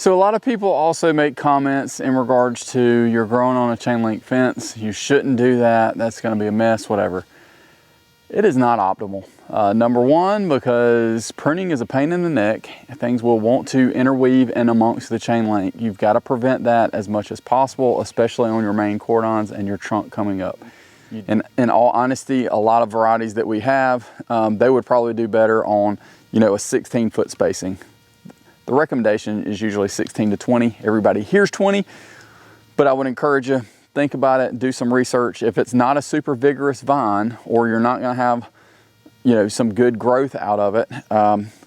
So a lot of people also make comments in regards to you're growing on a chain link fence. You shouldn't do that. That's going to be a mess, whatever. It is not optimal. Number one, because pruning is a pain in the neck. Things will want to interweave in amongst the chain link. You've got to prevent that as much as possible, especially on your main cordons and your trunk coming up. And in all honesty, a lot of varieties that we have, they would probably do better on, a 16-foot spacing. The recommendation is usually 16 to 20. Everybody hears 20, but I would encourage you, think about it, do some research. If it's not a super vigorous vine, or you're not gonna have, some good growth out of it,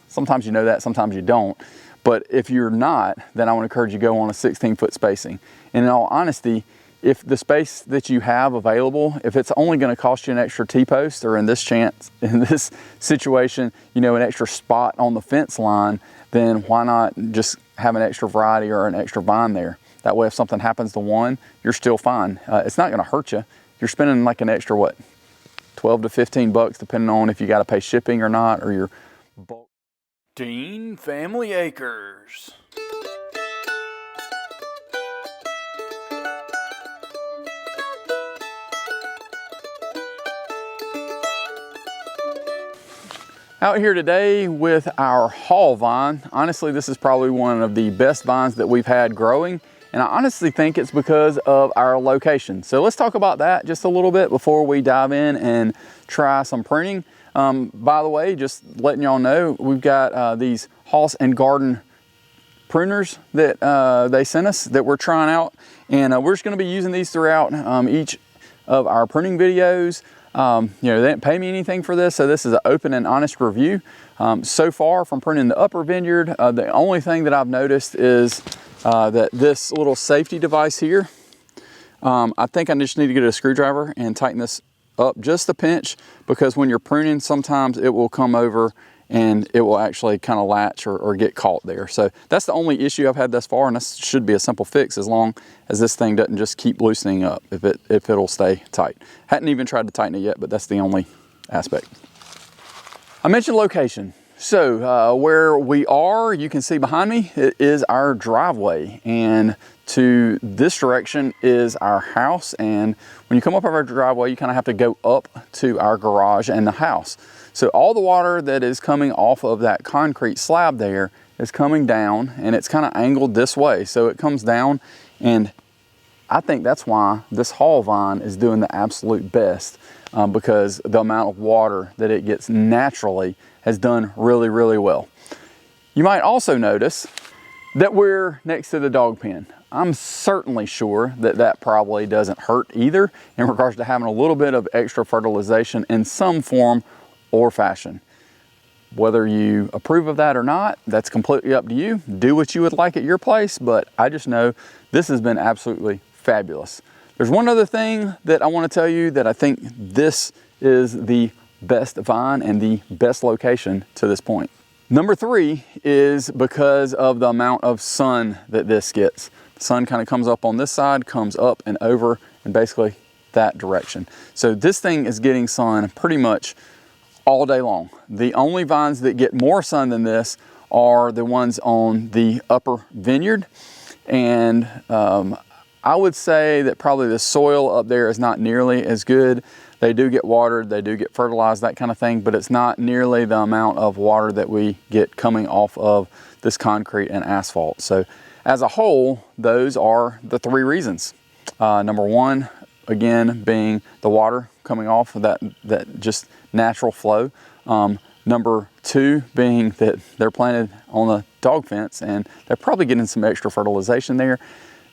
sometimes you know that, sometimes you don't. But if you're not, then I would encourage you to go on a 16-foot spacing. And in all honesty, if the space that you have available, if it's only gonna cost you an extra T-post, or in this situation, an extra spot on the fence line, then why not just have an extra variety or an extra vine there? That way, if something happens to one, you're still fine. It's not gonna hurt you. You're spending like an extra, 12 to 15 bucks, depending on if you gotta pay shipping or not, or your bulk. Dean Family Acres. Out here today with our hall vine. Honestly, this is probably one of the best vines that we've had growing, and I honestly think it's because of our location. So let's talk about that just a little bit before we dive in and try some pruning. By the way, just letting y'all know, we've got these House and Garden pruners that they sent us that we're trying out, and we're just gonna be using these throughout each of our pruning videos. They didn't pay me anything for this, so this is an open and honest review. So far from pruning the upper vineyard, the only thing that I've noticed is that this little safety device here, I think I just need to get a screwdriver and tighten this up just a pinch, because when you're pruning, sometimes it will come over and it will actually kind of latch or get caught there. So that's the only issue I've had thus far, and this should be a simple fix as long as this thing doesn't just keep loosening up, if it'll stay tight. Hadn't even tried to tighten it yet, but that's the only aspect. I mentioned location. So where we are, you can see behind me, it is our driveway, and to this direction is our house. And when you come up our driveway, you kind of have to go up to our garage and the house. So all the water that is coming off of that concrete slab there is coming down, and it's kind of angled this way. So it comes down, and I think that's why this hall vine is doing the absolute best, because the amount of water that it gets naturally has done really, really well. You might also notice that we're next to the dog pen. I'm certainly sure that that probably doesn't hurt either in regards to having a little bit of extra fertilization in some form or fashion. Whether you approve of that or not, that's completely up to you. Do what you would like at your place, but I just know this has been absolutely fabulous. There's one other thing that I want to tell you, that I think this is the best vine and the best location to this point. Number 3 is because of the amount of sun that this gets. The sun kind of comes up on this side, comes up and over, and basically that direction. So this thing is getting sun pretty much all day long. The only vines that get more sun than this are the ones on the upper vineyard. And I would say that probably the soil up there is not nearly as good. They do get watered, they do get fertilized, that kind of thing, but it's not nearly the amount of water that we get coming off of this concrete and asphalt. So as a whole, those are the 3 reasons. Number 1, again, being the water coming off of that just natural flow. Number 2 being that they're planted on a dog fence and they're probably getting some extra fertilization there.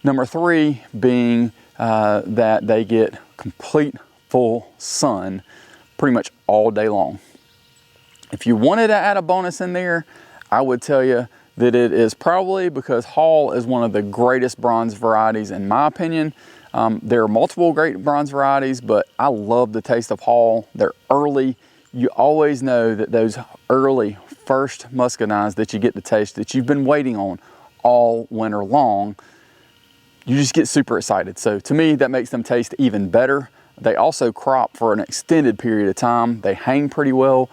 Number 3 being that they get complete full sun pretty much all day long. If you wanted to add a bonus in there, I would tell you that it is probably because Hall is one of the greatest bronze varieties in my opinion. There are multiple great bronze varieties, but I love the taste of Hall. They're early. You always know that those early first muscadines that you get to taste, that you've been waiting on all winter long, you just get super excited. So to me, that makes them taste even better. They also crop for an extended period of time. They hang pretty well.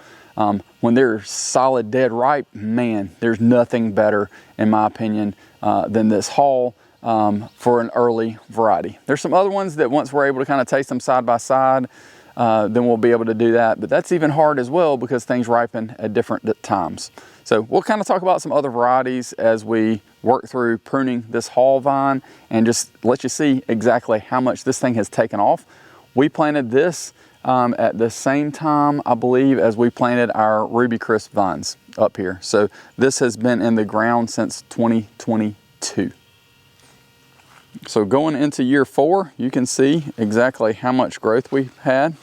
When they're solid dead ripe, man, there's nothing better, in my opinion, than this haul for an early variety. There's some other ones that once we're able to kind of taste them side by side, then we'll be able to do that. But that's even hard as well because things ripen at different times. So we'll kind of talk about some other varieties as we work through pruning this haul vine and just let you see exactly how much this thing has taken off. We planted this at the same time, I believe, as we planted our Ruby Crisp vines up here. So this has been in the ground since 2022. So going into year 4, you can see exactly how much growth we've had.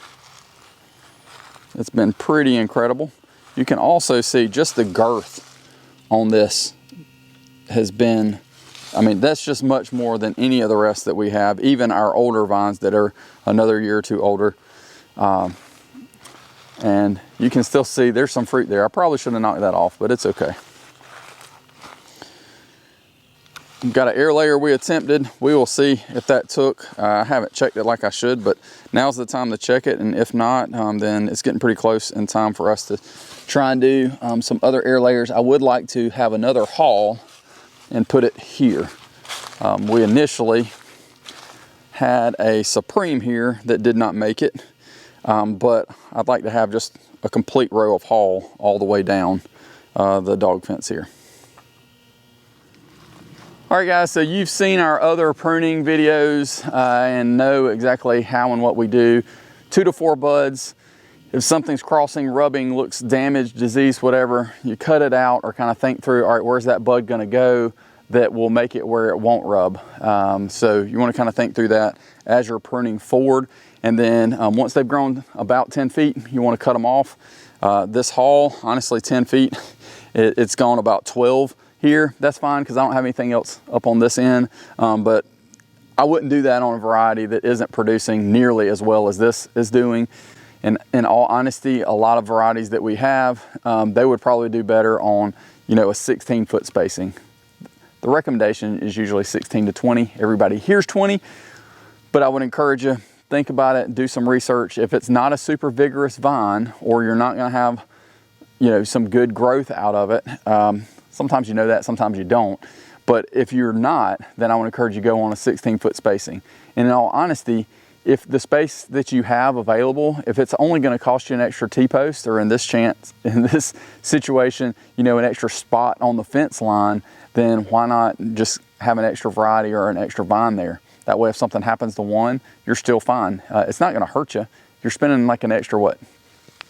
It's been pretty incredible. You can also see just the girth on this has been, I mean, that's just much more than any of the rest that we have, even our older vines that are another year or two older. And you can still see there's some fruit there. I probably should have knocked that off, but it's okay. We've got an air layer we attempted. We will see if that took. I haven't checked it like I should, but now's the time to check it. And if not, then it's getting pretty close in time for us to try and do some other air layers. I would like to have another haul and put it here. We initially had a Supreme here that did not make it, but I'd like to have just a complete row of haul all the way down the dog fence here. All right guys, so you've seen our other pruning videos and know exactly how and what we do. 2 to 4 buds. If something's crossing, rubbing, looks damaged, diseased, whatever, you cut it out or kind of think through, all right, where's that bud gonna go that will make it where it won't rub? So you wanna kind of think through that as you're pruning forward. And then once they've grown about 10 feet, you wanna cut them off. This haul, honestly, 10 feet, it's gone about 12 here. That's fine because I don't have anything else up on this end, but I wouldn't do that on a variety that isn't producing nearly as well as this is doing. And in all honesty, a lot of varieties that we have, they would probably do better on, you know, a 16-foot spacing. The recommendation is usually 16 to 20. Everybody hears 20, but I would encourage you, think about it, do some research. If it's not a super vigorous vine or you're not going to have, you know, some good growth out of it, sometimes you know that, sometimes you don't. But if you're not, then I would encourage you to go on a 16-foot spacing. And in all honesty, if the space that you have available, if it's only going to cost you an extra T-post, or in this situation, you know, an extra spot on the fence line, then why not just have an extra variety or an extra vine there? That way, if something happens to one, you're still fine. It's not going to hurt you. You're spending like an extra, what,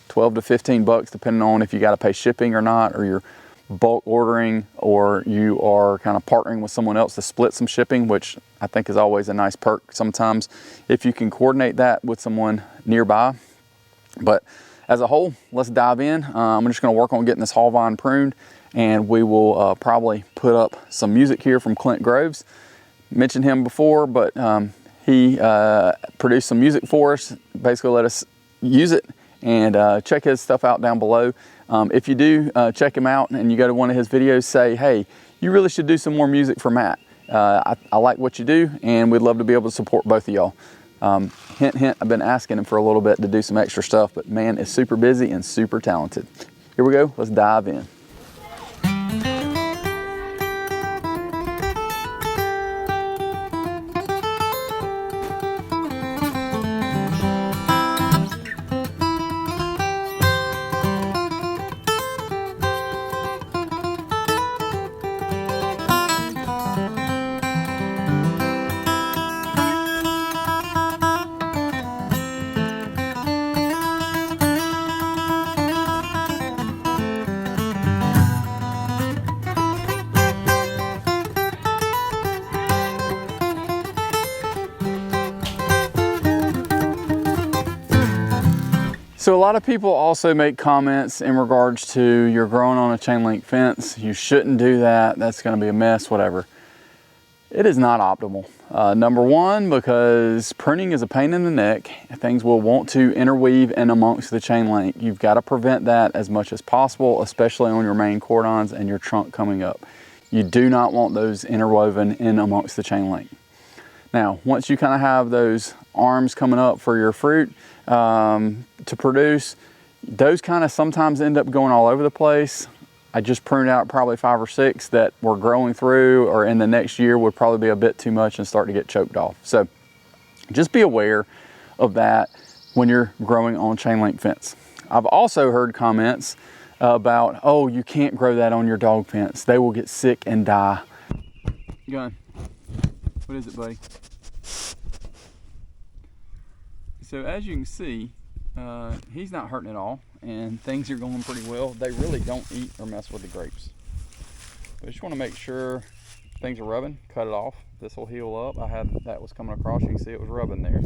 12 to 15 bucks, depending on if you got to pay shipping or not, or you're bulk ordering, or you are kind of partnering with someone else to split some shipping, which I think is always a nice perk sometimes if you can coordinate that with someone nearby. But as a whole, let's dive in. I'm just going to work on getting this haul vine pruned, and we will probably put up some music here from Clint Groves. Mentioned him before, but he produced some music for us. Basically let us use it, and check his stuff out down below. If you do check him out and you go to one of his videos, say, hey, you really should do some more music for Matt. I like what you do, and we'd love to be able to support both of y'all. Hint, hint, I've been asking him for a little bit to do some extra stuff, but man is super busy and super talented. Here we go, let's dive in. So a lot of people also make comments in regards to you're growing on a chain link fence. You shouldn't do that. That's going to be a mess, whatever. It is not optimal. Number one, because pruning is a pain in the neck. Things will want to interweave in amongst the chain link. You've got to prevent that as much as possible, especially on your main cordons and your trunk coming up. You do not want those interwoven in amongst the chain link. Now, once you kind of have those arms coming up for your fruit to produce, those kind of sometimes end up going all over the place. I just pruned out probably 5 or 6 that were growing through, or in the next year would probably be a bit too much and start to get choked off. So just be aware of that when you're growing on chain link fence. I've also heard comments about, oh, you can't grow that on your dog fence. They will get sick and die. Gun, what is it, buddy? So as you can see, he's not hurting at all, and things are going pretty well. They really don't eat or mess with the grapes. But I just want to make sure things are rubbing, cut it off. This will heal up. I had that was coming across. You can see it was rubbing there.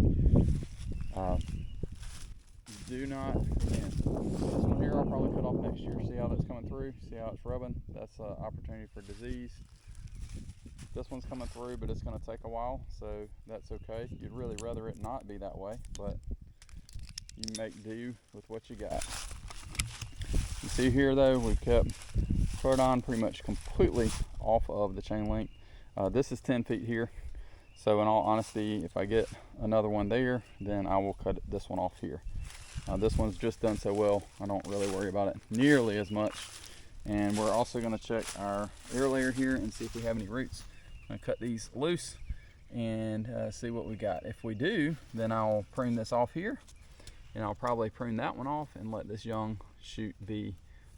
Do not, again, this one here I'll probably cut off next year. See how that's coming through? See how it's rubbing? That's an opportunity for disease. This one's coming through, but it's going to take a while, so that's okay. You'd really rather it not be that way, but you make do with what you got. You see here though, we've kept cardon pretty much completely off of the chain link. This is 10 feet here, so in all honesty, if I get another one there, then I will cut this one off here. This one's just done so well, I don't really worry about it nearly as much. And we're also going to check our Airlayer here and see if we have any roots. I'm going to cut these loose and see what we got. If we do, then I'll prune this off here, and I'll probably prune that one off and let this young shoot be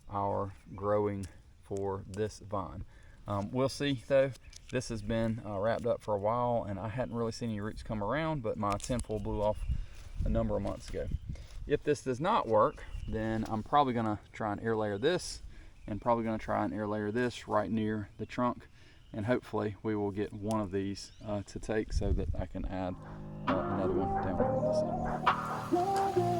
our growing for this vine. We'll see though. This has been wrapped up for a while, and I hadn't really seen any roots come around, but my 10-foil blew off a number of months ago. If this does not work, then I'm probably going to try and Airlayer this, and probably going to try and Airlayer this right near the trunk, and hopefully we will get one of these to take so that I can add another one down here on this end.